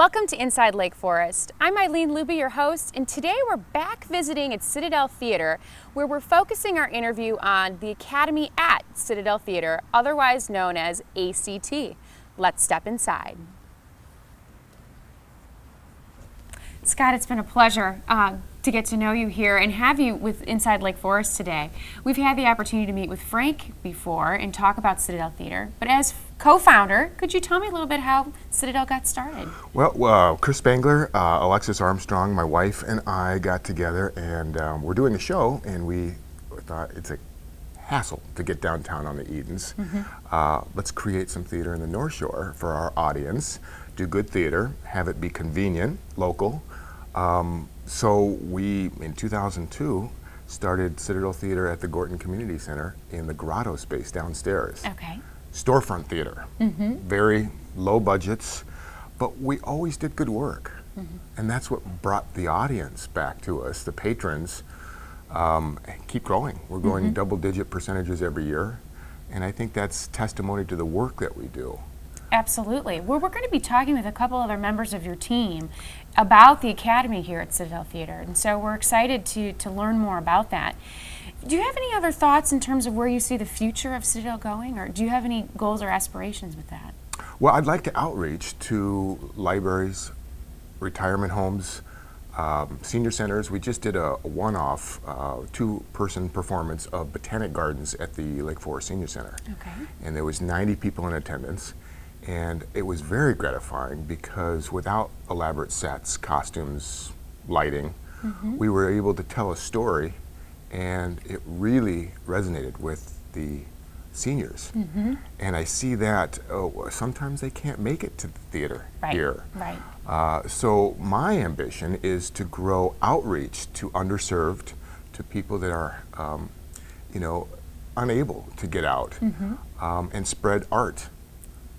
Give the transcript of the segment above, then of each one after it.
Welcome to Inside Lake Forest. I'm Eileen Looby, your host, and today we're back visiting at Citadel Theatre, where we're focusing our interview on the Academy at Citadel Theatre, otherwise known as ACT. Let's step inside. Scott, it's been a pleasure to get to know you here and have you with Inside Lake Forest today. We've had the opportunity to meet with Frank before and talk about Citadel Theatre, but as co-founder, could you tell me a little bit how Citadel got started? Well, Chris Spangler, Alexis Armstrong, my wife, and I got together and we're doing a show, and we thought it's a hassle to get downtown on the Edens. Let's create some theater in the North Shore for our audience, do good theater, have it be convenient, local. So we, in 2002, started Citadel Theatre at the Gorton Community Center in the grotto space downstairs. Okay. Storefront theater, very low budgets, but we always did good work. And that's what brought the audience back to us, the patrons, and keep growing. We're growing double-digit percentages every year, and I think that's testimony to the work that we do. Absolutely. Well, we're going to be talking with a couple other members of your team about the Academy here at Citadel Theatre, and so we're excited to learn more about that. Do you have any other thoughts in terms of where you see the future of Citadel going, or do you have any goals or aspirations with that? Well, I'd like to outreach to libraries, retirement homes, senior centers. We just did a one-off two-person performance of Botanic Gardens at the Lake Forest Senior Center. Okay. And there was 90 people in attendance, and it was very gratifying because without elaborate sets, costumes, lighting, we were able to tell a story, and it really resonated with the seniors. And I see that sometimes they can't make it to the theater here. Right. So my ambition is to grow outreach to underserved, to people that are, unable to get out, and spread art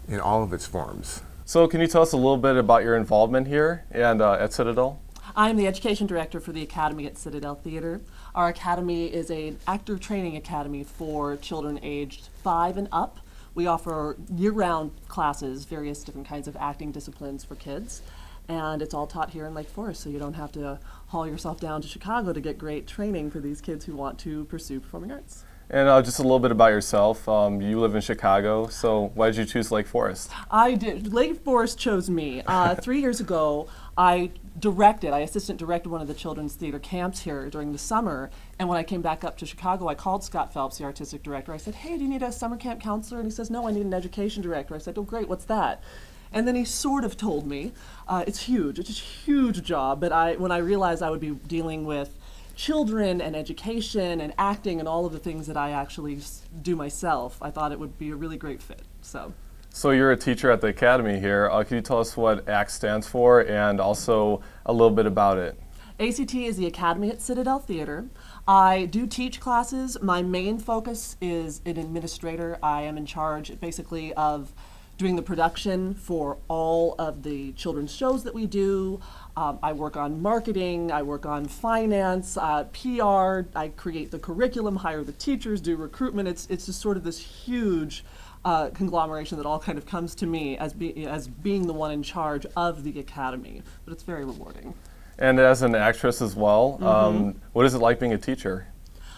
in all of its forms. So can you tell us a little bit about your involvement here and at Citadel? I'm the Education Director for the Academy at Citadel Theatre. Our academy is an actor training academy for children aged 5 and up. We offer year-round classes, various different kinds of acting disciplines for kids, and it's all taught here in Lake Forest, so you don't have to haul yourself down to Chicago to get great training for these kids who want to pursue performing arts. And just a little bit about yourself. You live in Chicago, so why did you choose Lake Forest? I did. Lake Forest chose me. 3 years ago, I assistant directed one of the children's theater camps here during the summer, and when I came back up to Chicago, I called Scott Phelps, the artistic director. I said, hey, do you need a summer camp counselor? And he says, no, I need an education director. I said, oh, great, what's that? And then he sort of told me, it's huge, it's a huge job, but when I realized I would be dealing with children and education and acting and all of the things that I actually do myself, I thought it would be a really great fit. So you're a teacher at the Academy here. Can you tell us what ACT stands for and also a little bit about it? ACT is the Academy at Citadel Theatre. I do teach classes. My main focus is an administrator. I am in charge basically of doing the production for all of the children's shows that we do. I work on marketing, I work on finance, PR, I create the curriculum, hire the teachers, do recruitment. It's just sort of this huge conglomeration that all kind of comes to me as being the one in charge of the Academy, but it's very rewarding. And as an actress as well, what is it like being a teacher?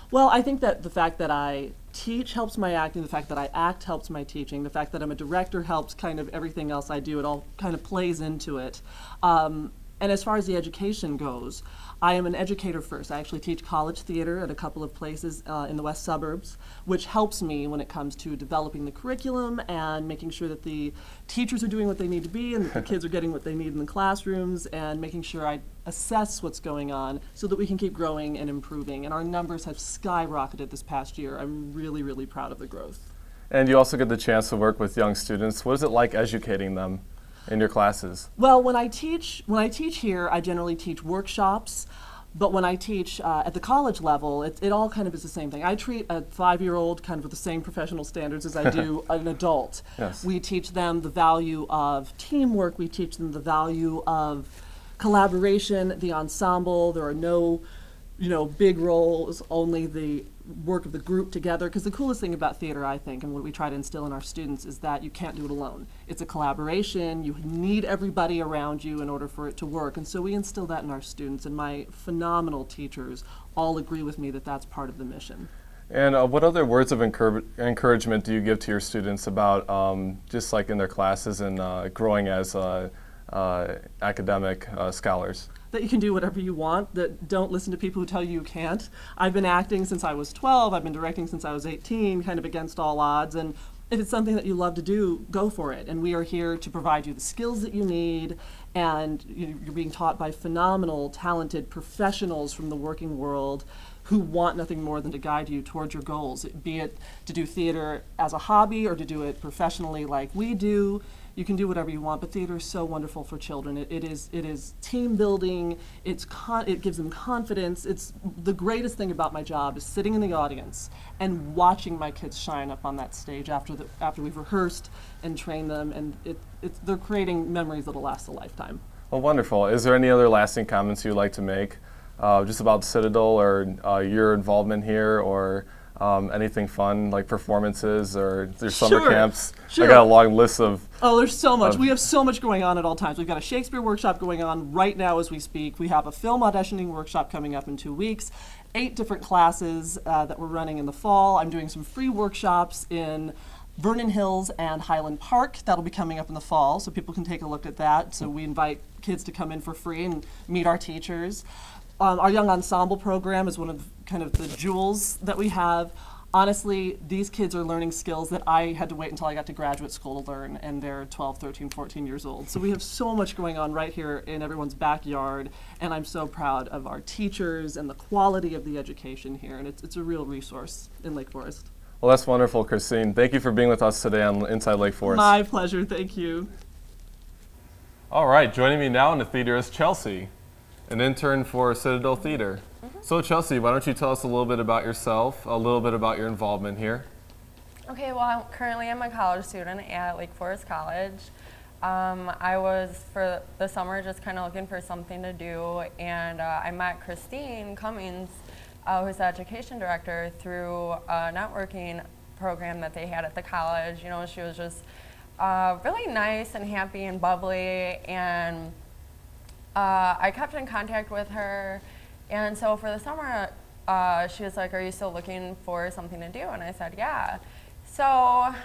Well, I think that the fact that I teach helps my acting, the fact that I act helps my teaching, the fact that I'm a director helps kind of everything else I do. It all kind of plays into it. And as far as the education goes, I am an educator first. I actually teach college theater at a couple of places in the west suburbs, which helps me when it comes to developing the curriculum and making sure that the teachers are doing what they need to be and that the kids are getting what they need in the classrooms, and making sure I assess what's going on so that we can keep growing and improving. And our numbers have skyrocketed this past year. I'm really, really proud of the growth. And you also get the chance to work with young students. What is it like educating them in your classes? Well, when I teach here, I generally teach workshops, but when I teach at the college level, it all kind of is the same thing. I treat a 5-year-old kind of with the same professional standards as I do an adult. Yes. We teach them the value of teamwork, we teach them the value of collaboration, the ensemble. There are no big roles, only the work of the group together. Because the coolest thing about theater, I think, and what we try to instill in our students, is that you can't do it alone. It's a collaboration. You need everybody around you in order for it to work. And so we instill that in our students, and my phenomenal teachers all agree with me that that's part of the mission. And what other words of encouragement do you give to your students about just like in their classes and growing as academic scholars? That you can do whatever you want, that don't listen to people who tell you can't. I've been acting since I was 12, I've been directing since I was 18, kind of against all odds, and if it's something that you love to do, go for it. And we are here to provide you the skills that you need, and you're being taught by phenomenal, talented professionals from the working world who want nothing more than to guide you towards your goals, be it to do theater as a hobby or to do it professionally like we do. You can do whatever you want, but theater is so wonderful for children. It is team building. It gives them confidence. It's the greatest thing about my job is sitting in the audience and watching my kids shine up on that stage after we've rehearsed and trained them, and they're creating memories that'll last a lifetime. Well, wonderful. Is there any other lasting comments you'd like to make just about Citadel or your involvement here, or anything fun like performances or their summer camps? Sure. I got a long list of. Oh, there's so much. We have so much going on at all times. We've got a Shakespeare workshop going on right now as we speak. We have a film auditioning workshop coming up in 2 weeks. 8 different classes that we're running in the fall. I'm doing some free workshops in Vernon Hills and Highland Park. That'll be coming up in the fall, so people can take a look at that. So we invite kids to come in for free and meet our teachers. Our Young Ensemble program is one of kind of the jewels that we have. Honestly, these kids are learning skills that I had to wait until I got to graduate school to learn, and they're 12, 13, 14 years old. So we have so much going on right here in everyone's backyard, and I'm so proud of our teachers and the quality of the education here, and it's a real resource in Lake Forest. Well, that's wonderful, Christine. Thank you for being with us today on Inside Lake Forest. My pleasure, thank you. All right, joining me now in the theater is Chelsea, an intern for Citadel Theatre. So Chelsea, why don't you tell us a little bit about yourself, a little bit about your involvement here? Okay, well, currently I'm a college student at Lake Forest College. I was, for the summer, just kind of looking for something to do, and I met Christine Cummings, who's the education director, through a networking program that they had at the college. You know, she was just really nice and happy and bubbly, and I kept in contact with her. And so for the summer, she was like, "Are you still looking for something to do?" And I said, "Yeah." So I'm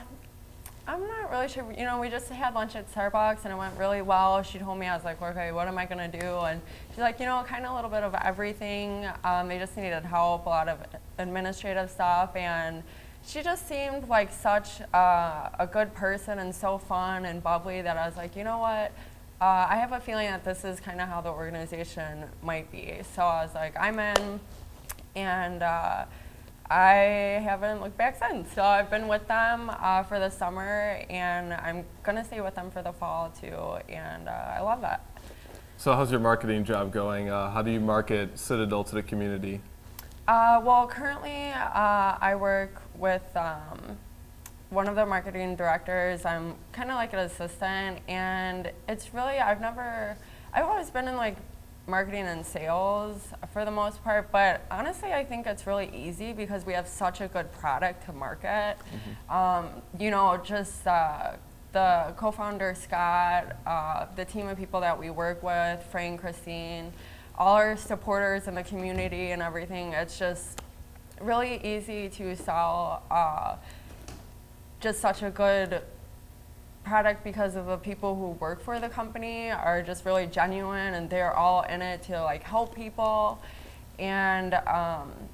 not really sure. You know, we just had lunch at Starbucks, and it went really well. She told me, I was like, "Okay, what am I gonna do?" And she's like, "You know, kind of a little bit of everything. They just needed help, a lot of administrative stuff." And she just seemed like such a good person and so fun and bubbly that I was like, you know what? I have a feeling that this is kind of how the organization might be. So I was like, I'm in, and I haven't looked back since. So I've been with them for the summer, and I'm gonna stay with them for the fall too, and I love that. So how's your marketing job going? How do you market Citadel to the community? Well, currently I work with one of the marketing directors. I'm kind of like an assistant, and it's really, I've always been in like marketing and sales for the most part, but honestly I think it's really easy because we have such a good product to market. You know, just the co-founder Scott, the team of people that we work with, Frank, Christine, all our supporters in the community and everything, it's just really easy to sell just such a good product because of the people who work for the company are just really genuine, and they're all in it to like help people, and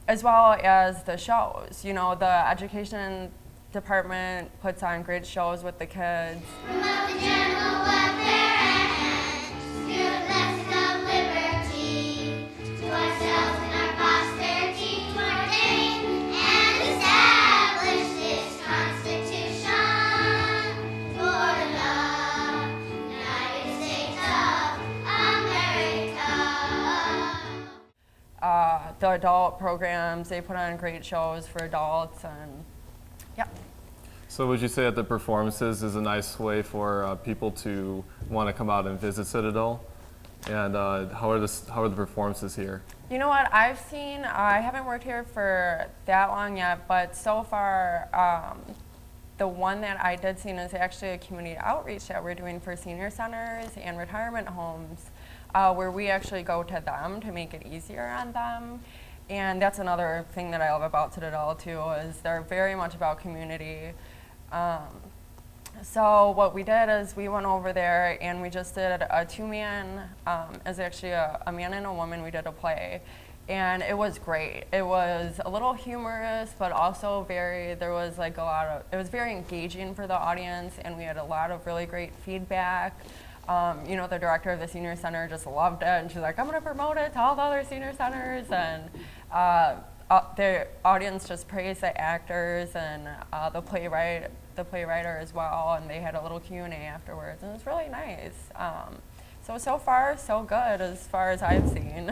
as well as the shows. You know, the education department puts on great shows with the kids. Promote the general welfare and secure the blessings of liberty to ourselves and our posterity, to ordain and establish this Constitution for the United States of America. The adult programs, they put on great shows for adults, and yeah. So would you say that the performances is a nice way for people to want to come out and visit Citadel? And how are the performances here? You know what, I've seen, I haven't worked here for that long yet, but so far, the one that I did see is actually a community outreach that we're doing for senior centers and retirement homes, where we actually go to them to make it easier on them. And that's another thing that I love about Citadel too, is they're very much about community. So what we did is we went over there and we just did a two-man, it's actually a man and a woman, we did a play. And it was great. It was a little humorous, but also there was like it was very engaging for the audience, and we had a lot of really great feedback. You know, the director of the senior center just loved it, and she's like, I'm gonna promote it to all the other senior centers, and the audience just praised the actors and the playwriter as well, and they had a little Q&A afterwards, and it was really nice. So far, so good as far as I've seen.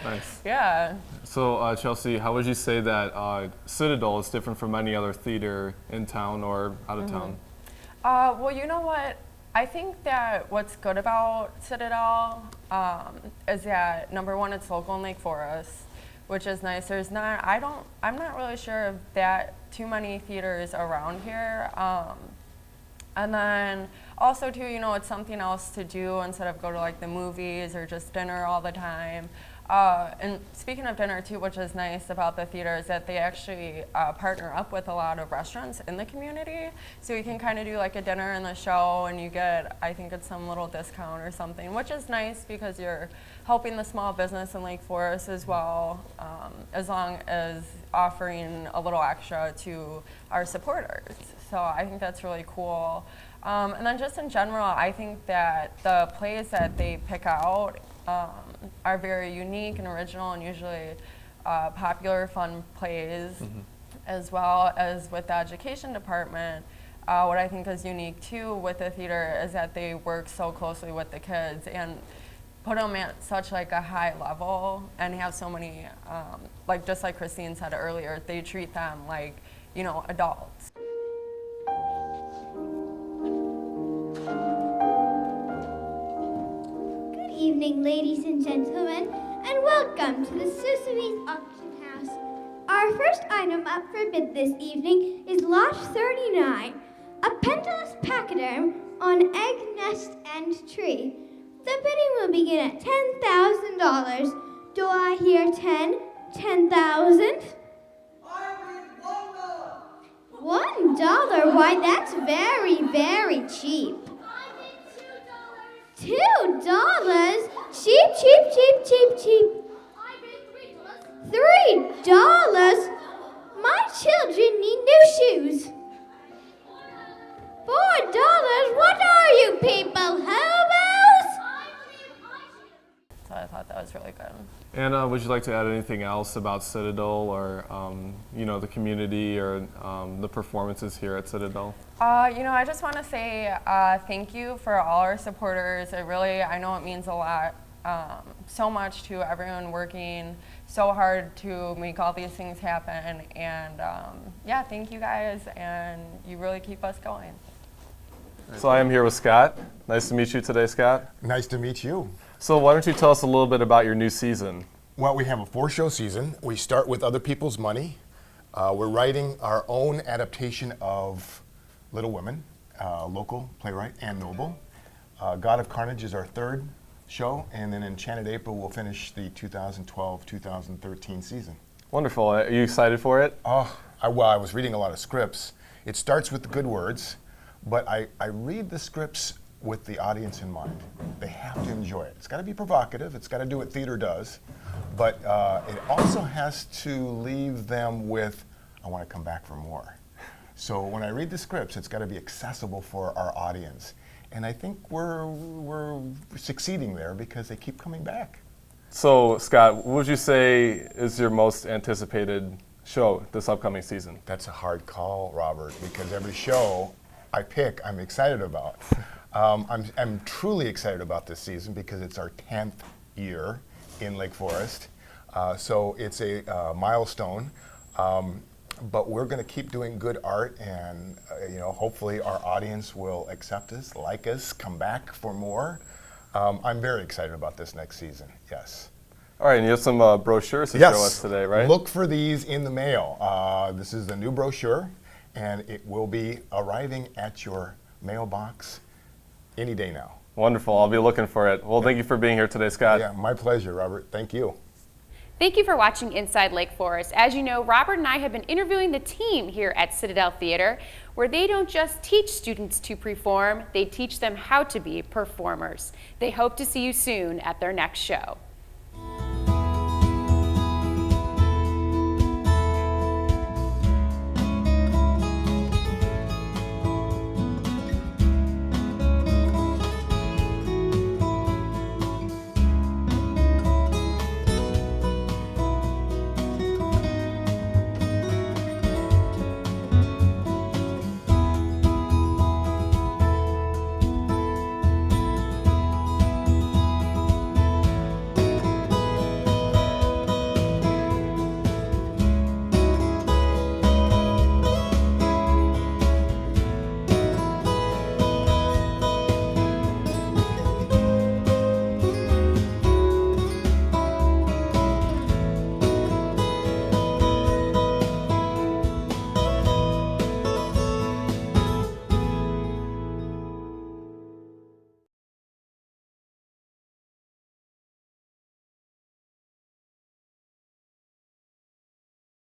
Nice. Yeah. So Chelsea, how would you say that Citadel is different from any other theater in town or out of town? Well, you know what? I think that what's good about Citadel is that, number one, it's local in Lake Forest, which is nice. I'm not really sure of that too many theaters around here. And then also too, you know, it's something else to do instead of go to like the movies or just dinner all the time. And speaking of dinner too, which is nice about the theater is that they actually partner up with a lot of restaurants in the community. So you can kind of do like a dinner and the show, and you get, I think it's some little discount or something, which is nice because you're helping the small business in Lake Forest as well, as long as offering a little extra to our supporters. So I think that's really cool. And then just in general, I think that the plays that they pick out are very unique and original, and usually popular, fun plays, as well as with the education department. What I think is unique too with the theater is that they work so closely with the kids and put them at such like a high level, and have so many, like just like Christine said earlier, they treat them like, you know, adults. Good evening, ladies and gentlemen, and welcome to the Sotheby's Auction House. Our first item up for bid this evening is Lot 39, a pendulous pachyderm on egg, nest, and tree. The bidding will begin at $10,000. Do I hear 10? 10,000? I bid $1. $1? Why, that's very, very cheap. $2? Cheap, cheap, cheap, cheap, cheap. $3? My children need new shoes. $4? What are you people, hobos? So I thought that was really good. And would you like to add anything else about Citadel or you know, the community or the performances here at Citadel? You know, I just want to say thank you for all our supporters. I know it means a lot, so much to everyone working so hard to make all these things happen. And yeah, thank you guys, and you really keep us going. So I am here with Scott. Nice to meet you today, Scott. Nice to meet you. So why don't you tell us a little bit about your new season? Well, we have a 4-show season. We start with Other People's Money. We're writing our own adaptation of Little Women, local playwright Ann Noble. God of Carnage is our 3rd show, and then Enchanted April will finish the 2012-2013 season. Wonderful. Are you excited for it? Oh, I was reading a lot of scripts. It starts with the good words, but I read the scripts with the audience in mind. They have to enjoy it. It's got to be provocative. It's got to do what theater does, but it also has to leave them with, I want to come back for more. So when I read the scripts, it's got to be accessible for our audience. And I think we're succeeding there because they keep coming back. So Scott, what would you say is your most anticipated show this upcoming season? That's a hard call, Robert, because every show I pick, I'm excited about. I'm truly excited about this season because it's our 10th year in Lake Forest. So it's a milestone. But we're going to keep doing good art, and you know, hopefully our audience will accept us, like us, come back for more. I'm very excited about this next season, yes. All right, and you have some brochures to Yes. show us today, right? Look for these in the mail. This is the new brochure, and it will be arriving at your mailbox any day now. Wonderful. I'll be looking for it. Well, thank you for being here today, Scott. Yeah, my pleasure, Robert. Thank you. Thank you for watching Inside Lake Forest. As you know, Robert and I have been interviewing the team here at Citadel Theatre, where they don't just teach students to perform, they teach them how to be performers. They hope to see you soon at their next show.